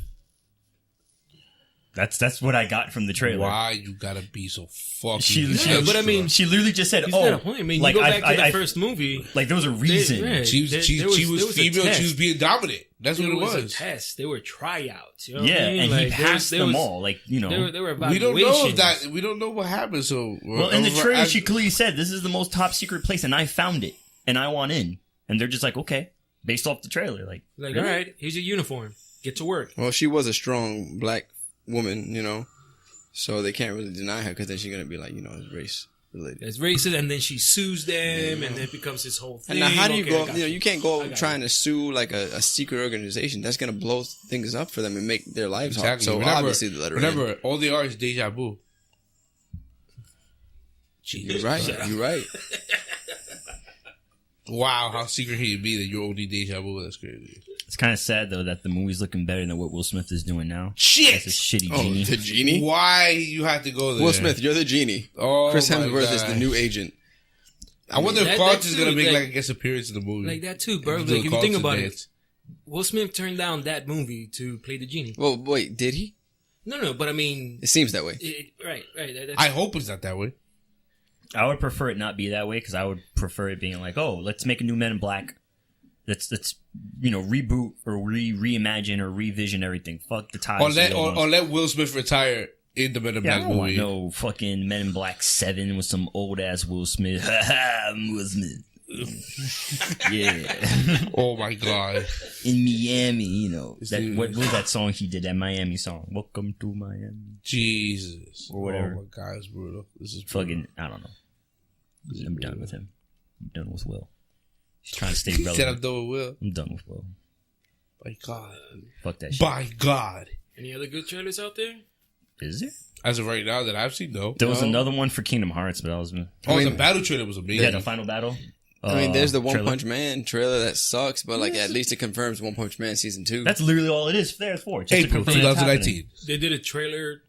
That's what I got from the trailer. Why you gotta be so fucking She, extra? but I mean, she literally just said, He's "Oh, got a point. I mean, like you go back to the I- first movie. like there was a reason." Right. she was there she was was a female. test. She was being dominant. That's what There it was a was. test. There were tryouts. You know Yeah, what I mean? and Like, he passed there them was- all. Like, you know. There were We don't know if evaluations. that. We don't know what happened. So Well, in the trailer, she clearly said, "This is the most top secret place, and I found it, and I want in." And they're just like, "Okay," based off the trailer. Like, Like, really? all right, here's your uniform. Get to work. Well, she was a strong black woman, you know, so they can't really deny her because then she's gonna be like, you know, it's race related. It's racist, and then she sues them, and then it becomes this whole thing. And now, how do you Okay, go? I got You know, you can't go I got trying to sue like a secret organization. That's gonna blow things up for them and make their lives hard. exactly. So Remember, obviously, the letter. remember, all they are is deja vu. You're right. You're right. Wow, how secret can you be that you're only deja vu? That's crazy. It's kind of sad though that the movie's looking better than what Will Smith is doing now. Shit. That's a shitty Oh, genie. the genie. Why you have to go there? Will Smith, you're the genie. Oh, Chris my Hemsworth is the God. new agent. I wonder if That- Carlton's that's gonna too, make like- like a guest appearance in the movie. Like that too, bro. Do Like, a if you think Carlton about dance. it, Will Smith turned down that movie to play the genie. Well, wait, did he? No, but I mean, It seems that way. right. That's, I hope it's not that way. I would prefer it not be that way because I would prefer it being like, "Oh, let's make a new Men in Black. Let's reboot or reimagine or revision everything. Fuck the ties." Or to the let old or ones." let Will Smith retire in the Men in Yeah, I Black don't want movie. no fucking Men in Black 7 with some old ass Will Smith. I'm Will Smith. Yeah. Oh my God. In Miami, you know. Dude. What was that song he did? That Miami song. Welcome to Miami. Jesus. Or whatever. Oh my God, it's brutal. This is brutal. Fucking, I don't know. I'm done with him. I'm done with Will. He's trying to stay He said I'm relevant. done with Will. I'm done with Will. My God. Fuck that shit. By God. any other good trailers out there? Is there? As of right now that I've seen, no. There was another one for Kingdom Hearts, but I was... Oh, the battle trailer was amazing. Yeah, the final battle. I mean, there's the One trailer. Punch Man trailer that sucks, but like at least it confirms One Punch Man season 2. That's literally all it is there for. Just to April confirm it's happening. 2019. They did a trailer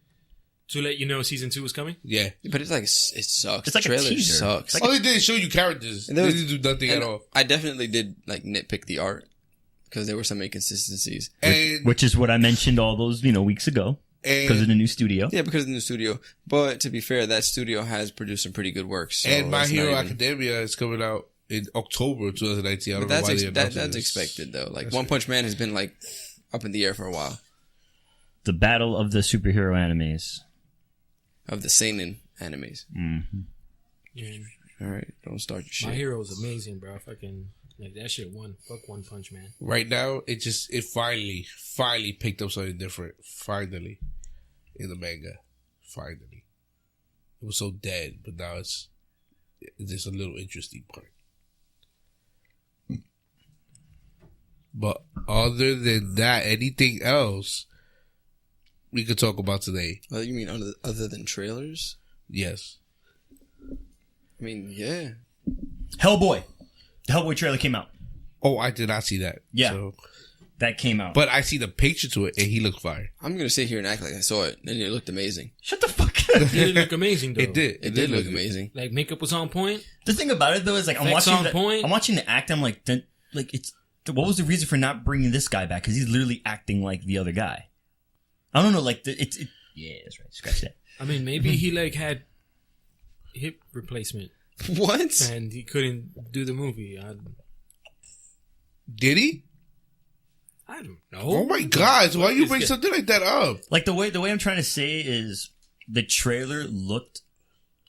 to let you know season 2 was coming. Yeah. But it's like it sucks. It's like the a trailer teaser. sucks. It's All they did is show you characters. And there They was- didn't do nothing And at all. I definitely did like nitpick the art because there were some inconsistencies. And, Which is what I mentioned all those, weeks ago. Because of the new studio. Yeah, because of the new studio. But to be fair, that studio has produced some pretty good work. So and My it's not Hero even- Academia is coming out in October 2019. I don't But know why they that's announced that's this. expected though. Like That's One Punch Man has been like up in the air for a while. The battle of the superhero animes. Of the seinen animes. Mm-hmm. Yeah. All right, don't start your shit. My Hero is amazing, bro. Fucking like that shit won. Fuck One Punch Man. Right now, it finally picked up something different. Finally. In the manga. Finally. It was so dead, but now it's just a little interesting part. But other than that, anything else we could talk about today? Oh, you mean other than trailers? Yes. I mean, yeah. Hellboy. The Hellboy trailer came out. Oh, I did not see that. Yeah. So, That came out. but I see the picture to it, and he looked fire. I'm gonna sit here and act like I saw it, and it looked amazing. Shut the fuck up. It did look amazing though. It did. It did look amazing. Like makeup was on point. The thing about it though is like I'm Effects watching on point. I'm watching the act. I'm like, it's what was the reason for not bringing this guy back? Because he's literally acting like the other guy. I don't know. Like yeah, that's right. Scratch that. I mean, maybe he like had hip replacement. What? And he couldn't do the movie. Did he? I don't know. Oh my God! Why you bring something like that up? Like the way I'm trying to say is the trailer looked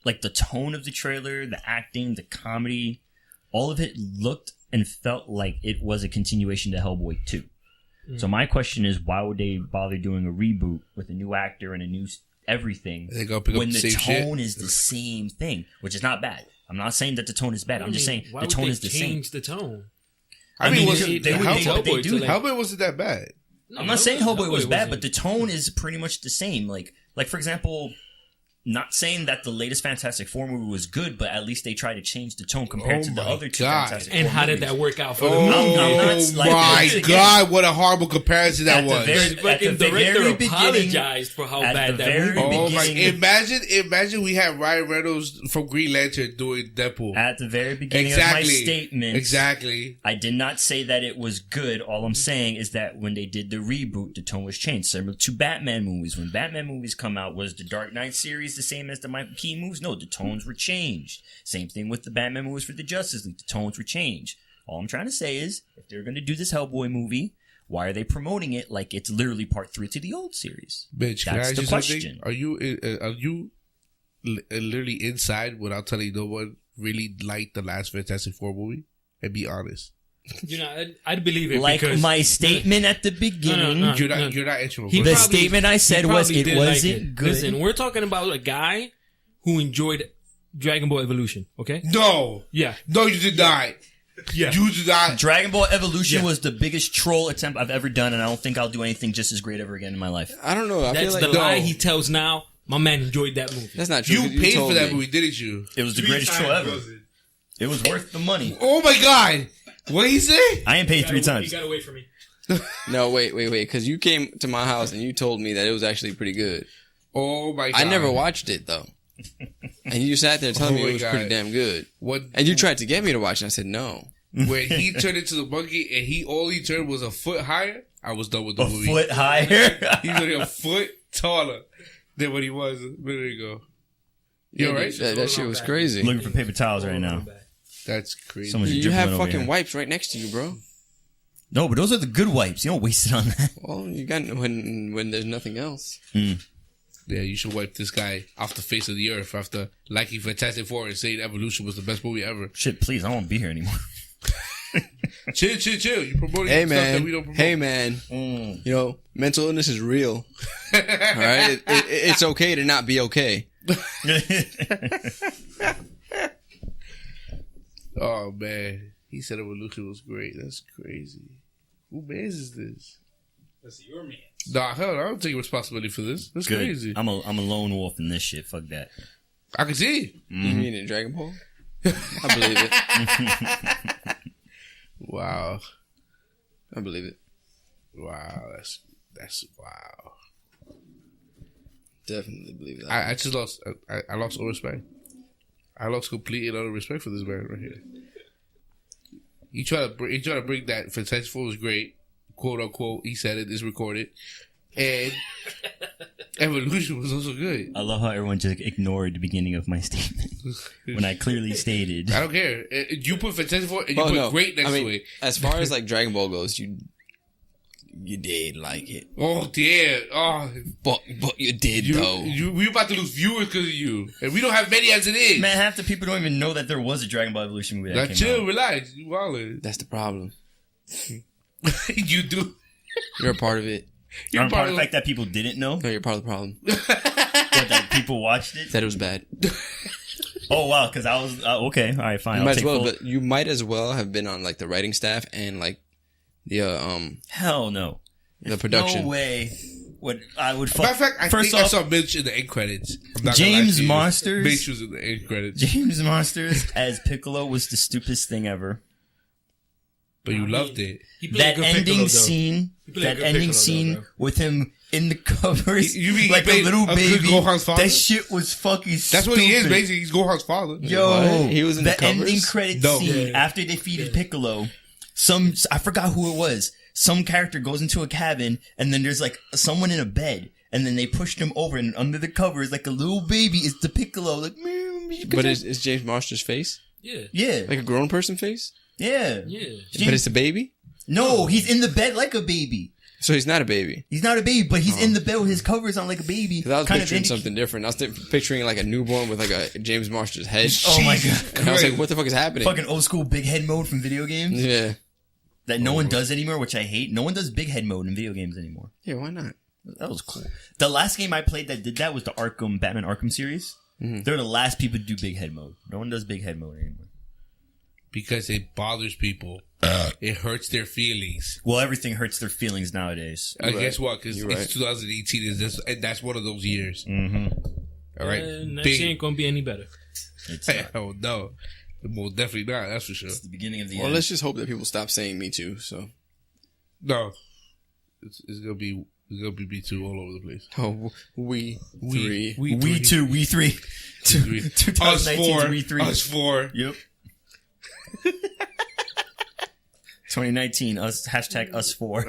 like the tone of the trailer, the acting, the comedy, all of it looked and felt like it was a continuation to Hellboy 2. So my question is, why would they bother doing a reboot with a new actor and a new everything when the tone is the same thing, which is not bad. I'm not saying that the tone is bad. I'm just saying the tone is the same. Change the tone. I mean, Hellboy wasn't that bad. No, I'm not saying Hellboy was bad, but the tone is pretty much the same. Like for example, not saying that the latest Fantastic Four movie was good, but at least they tried to change the tone compared to the other two Fantastic Four movies. And how did that work out for them? Oh my God, what a horrible comparison that was. The director apologized for how bad that movie was. Oh my! Imagine we had Ryan Reynolds from Green Lantern doing Deadpool. At the very beginning of my statement. Exactly. I did not say that it was good. All I'm saying is that when they did the reboot, the tone was changed. Similar to Batman movies. When Batman movies come out, was the Dark Knight series the same as the Michael Keaton movies? No, the tones were changed. Same thing with the Batman movies for the Justice League. The tones were changed. All I'm trying to say is, if they're going to do this Hellboy movie, why are they promoting it like it's literally part 3 to the old series? Bitch, that's the question. Something? Are you literally inside without telling no one really liked the last Fantastic Four movie? And be honest. You know, I'd believe it. Like because my statement at the beginning. No. You're not answering. The statement I said was it wasn't good. Listen, we're talking about a guy who enjoyed Dragon Ball Evolution. Okay? No. Yeah. No, you did not. Yeah. You did not. Dragon Ball Evolution was the biggest troll attempt I've ever done, and I don't think I'll do anything just as great ever again in my life. I don't know. That's the lie he tells now. My man enjoyed that movie. That's not true. You paid for that movie, didn't you? It was the greatest troll ever. It was worth the money. Oh my God. What did he say? I ain't paid 3 times. You got away from me. No, wait. Because you came to my house and you told me that it was actually pretty good. Oh my God. I never watched it though. And you sat there telling me it was pretty damn good. And you tried to get me to watch it. And I said no. When he turned into the monkey and all he turned was a foot higher, I was done with the movie. A foot higher? He's only a foot taller than what he was a minute ago. You alright? That shit was crazy. Looking for paper towels right now. That's crazy. You have fucking wipes right next to you, bro. No, but those are the good wipes. You don't waste it on that. Well, you got when there's nothing else. Yeah, you should wipe this guy off the face of the earth after liking Fantastic Four and saying Evolution was the best movie ever. Shit, please, I don't want to be here anymore. Chill. You promoting stuff that we don't promote. Hey, man. You know, mental illness is real. All right? It's okay to not be okay. Oh, man. He said Evolution was great. That's crazy. Who man's is this? That's your man. Nah, hell no. I don't take responsibility for this. That's Good. crazy. I'm a lone wolf in this shit. Fuck that. I can see. You mean in Dragon Ball? I believe it. Wow. I believe it. Wow. That's wow. Definitely believe that. I just lost. I lost all respect. I lost complete and utter respect for this man right here. He tried to bring that Fantastic Four was great, quote unquote. He said it is recorded, and Evolution was also good. I love how everyone just ignored the beginning of my statement when I clearly stated. I don't care. You put Fantastic Four and you put great next to it. As far as like Dragon Ball goes, you did like it. Oh dear. Oh, but you did though. We about to lose viewers because of you, and we don't have many as it is. Man, half the people don't even know that there was a Dragon Ball Evolution movie. Now chill, relax. You wildin'. That's the problem. You do. You're a part of it. You're part of the fact that people didn't know. No, you're part of the problem. But that people watched it. That it was bad. Oh wow, because I was okay. All right, fine. You might as well have been on like the writing staff and like the hell no, the production. No way. What I would. Matter of fact, I saw Mitch in the end credits. James Monsters. Mitch was in the end credits. James Monsters as Piccolo was the stupidest thing ever. But you loved it. That ending scene. That ending scene with him in the covers, you mean like a little baby. Gohan's father? That shit was fucking That's stupid. what he is, basically. He's Gohan's father. Yo, what? He was in the covers? Ending credit scene after they defeated Piccolo. I forgot who it was. Some character goes into a cabin, and then there's like someone in a bed, and then they pushed him over, and under the covers, like a little baby, is the Piccolo. Like, but is James Marsters' face? Yeah. Like a grown person face? Yeah. But it's a baby? No, he's in the bed like a baby. So he's not a baby. He's not a baby, but he's in the bed with his covers on like a baby. Because I was picturing something different. I was picturing like a newborn with like a James Marsters head. Oh my god! And I was like, what the fuck is happening? Fucking old school big head mode from video games. Yeah. That no one does anymore, which I hate. No one does big head mode in video games anymore. Yeah, why not? That was cool. The last game I played that did that was the Batman Arkham series. Mm-hmm. They're the last people to do big head mode. No one does big head mode anymore. Because it bothers people. It hurts their feelings. Well, everything hurts their feelings nowadays. Guess what? Because it's 2018, and that's one of those years. Mm-hmm. All right? Next year ain't going to be any better. Oh, no. Well, definitely not. That's for sure. It's the beginning of the end. Well, let's just hope that people stop saying Me Too, so. No. It's going to be Me Too all over the place. Oh, we three. We two. 2019 we three. Us four. Yep. 2019 us #us four.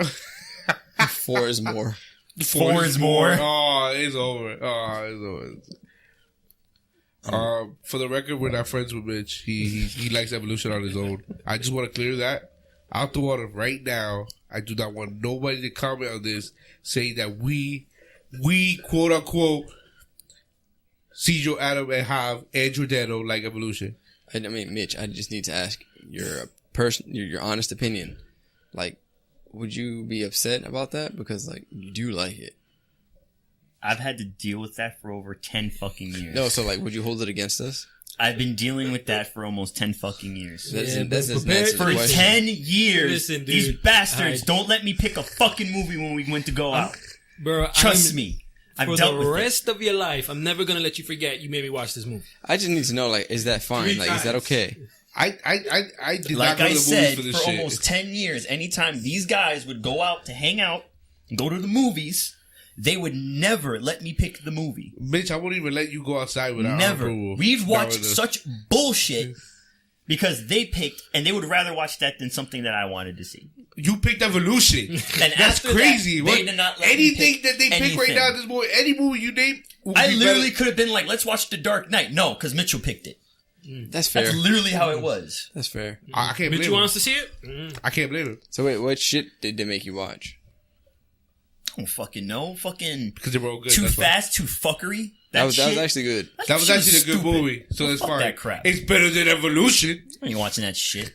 4 is more. 4 is more. Oh, it's over. For the record, we're not friends with Mitch. He likes evolution on his own. I just want to clear that out the water right now. I do not want nobody to comment on this saying that we quote unquote Cedro, Adam, and Hav and Giordano like evolution. I mean, Mitch, I just need to ask your honest opinion. Like, would you be upset about that? Because, like, you do like it. I've had to deal with that for over 10 fucking years. No, so, like, would you hold it against us? I've been dealing with that for almost 10 fucking years. That's for 10 years, listen, these bastards don't let me pick a fucking movie when we went to go out. Bro, Trust me. For the rest of your life, I'm never going to let you forget you made me watch this movie. I just need to know, like, is that fine? Like, is that okay? I did like not go I to the said, movies for this for shit. almost 10 years, anytime these guys would go out to hang out and go to the movies, they would never let me pick the movie. Mitch, I won't even let you go outside without never. approval. We've watched such bullshit because they picked, and they would rather watch that than something that I wanted to see. You picked Evolution. And that's crazy. That, they did not let anything that they pick right now, this movie, any movie you name, I literally could have been like, let's watch The Dark Knight. No, because Mitchell picked it. That's fair. That's literally how it was. That's fair. I can't believe Mitchell wants to see it? I can't believe it. So wait, what shit did they make you watch? I don't fucking know. Fucking because they were all good. Too fast, too fuckery. That was actually good. That was actually a good movie. So that's fine. That crap. It's better than Evolution. I ain't watching that shit.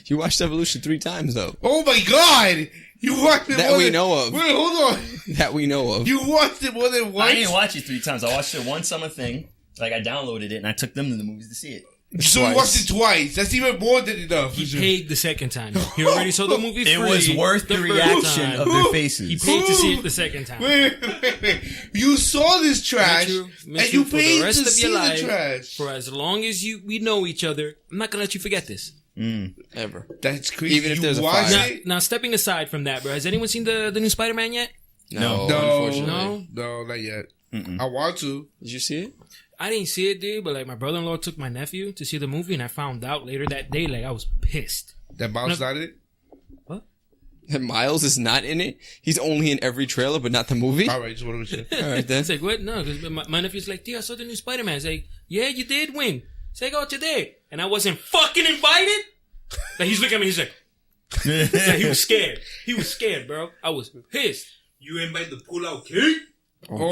You watched Evolution 3 times though. Oh my god! You watched it that we know of. Wait, hold on. That we know of. You watched it more than once. I didn't watch it 3 times. I watched it one summer thing. Like I downloaded it and I took them to the movies to see it. So you watched it twice. That's even more than enough. He paid the second time. He already saw the movie free. It was worth the reaction of their faces. He paid to see it the second time. Wait. You saw this trash, and you paid to see the trash. For as long as we know each other, I'm not going to let you forget this. Ever. That's crazy. Even if there's a fire. Now, stepping aside from that, bro, has anyone seen the new Spider-Man yet? No, unfortunately. No, not yet. I want to. Did you see it? I didn't see it, dude, but like my brother-in-law took my nephew to see the movie, and I found out later that day, like I was pissed. That Miles not in it? What? That Miles is not in it? He's only in every trailer, but not the movie? All right, just want to make sure. All right, then. It's like, what? No, because my nephew's like, Tio, I saw the new Spider-Man. It's like, yeah, you did win. It's like, oh, today. And I wasn't fucking invited? Like, he's looking at me, he's like, he was scared. He was scared, bro. I was pissed. You invite the pull-out cake? Oh,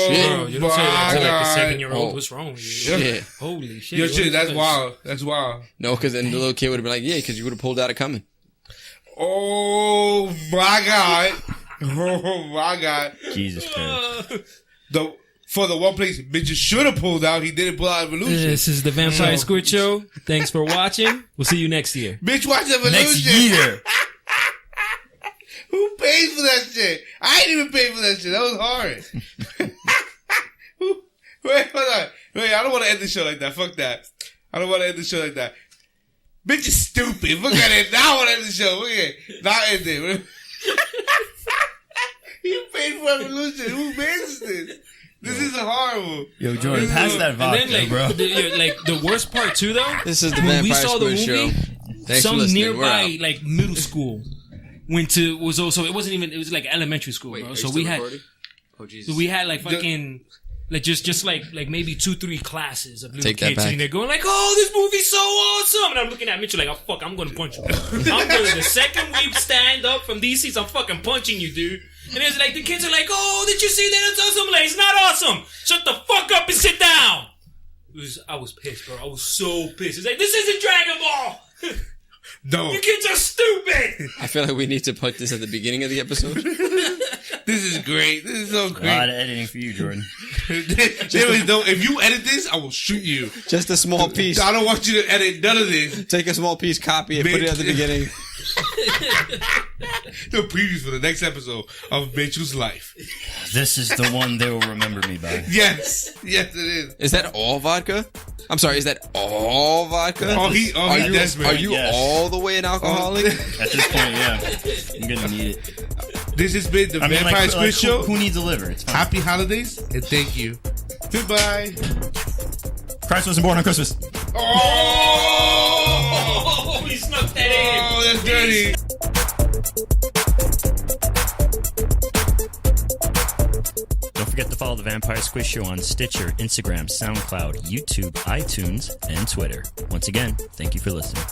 shit. Bro, you don't say that to like a 7-year-old. What's wrong with you? Shit. Holy shit. Yo, shit, that's wild. That's wild. No, because then the little kid would have been like, yeah, because you would have pulled out it coming. Oh, my God. Oh, my God. Jesus Christ. For the one place Mitch should have pulled out, he didn't pull out Evolution. This is the Vampire Squid Show. Thanks for watching. We'll see you next year. Mitch watched Evolution. Next year. Who paid for that shit? I didn't even pay for that shit. That was hard. Wait, hold on. Wait, I don't want to end the show like that. Fuck that. I don't want to end the show like that. Bitch is stupid. Look at it. Now I want to end the show. Look at it. Now end it. You paid for Evolution. Who makes this? This is horrible. Yo, Jordan, pass that vodka, and then, bro. The worst part too, though. This is the when Vampire we saw the Squid movie, Show. Thanks for some listening. We're nearby out. like middle school was also, it wasn't even, it was like elementary school, Wait, bro. are So you we still had, recording? Oh Jesus! so we had like fucking, like just like maybe 2-3 classes of little Take that kids sitting back. there going like, "Oh, this movie's so awesome!" And I'm looking at Mitchell like, "Oh fuck, I'm gonna punch you." I'm gonna, the second we stand up from these seats, I'm fucking punching you, dude. And it's like the kids are like, "Oh, did you see that? It's awesome!" I'm like, it's not awesome. Shut the fuck up and sit down. I was pissed, bro. I was so pissed. It's like, this isn't Dragon Ball. No. You kids are stupid. I feel like we need to put this at the beginning of the episode. This is great. This is so A lot great. of editing for you, Jordan. There is no, if you edit this, I will shoot you. Just a small piece. I don't want you to edit none of this. Take a small piece, copy it, put it at the beginning. The previews for the next episode of Mitchell's life. This is the one they will remember me by. Yes. Yes, it is. Is that all vodka? I'm sorry, is that all vodka? Oh, he desperate. Are you Yes. all the way an alcoholic? At this point, yeah. I'm gonna need it. This has been the I mean, Vampire like, Squid Show. who needs a liver? It's fine. Happy holidays and thank you. Goodbye. Christ wasn't born on Christmas. Oh, He snuck that in. oh, that's dirty. Don't forget to follow the Vampire Squish Show on Stitcher, Instagram, SoundCloud, YouTube, iTunes, and Twitter. Once again, thank you for listening.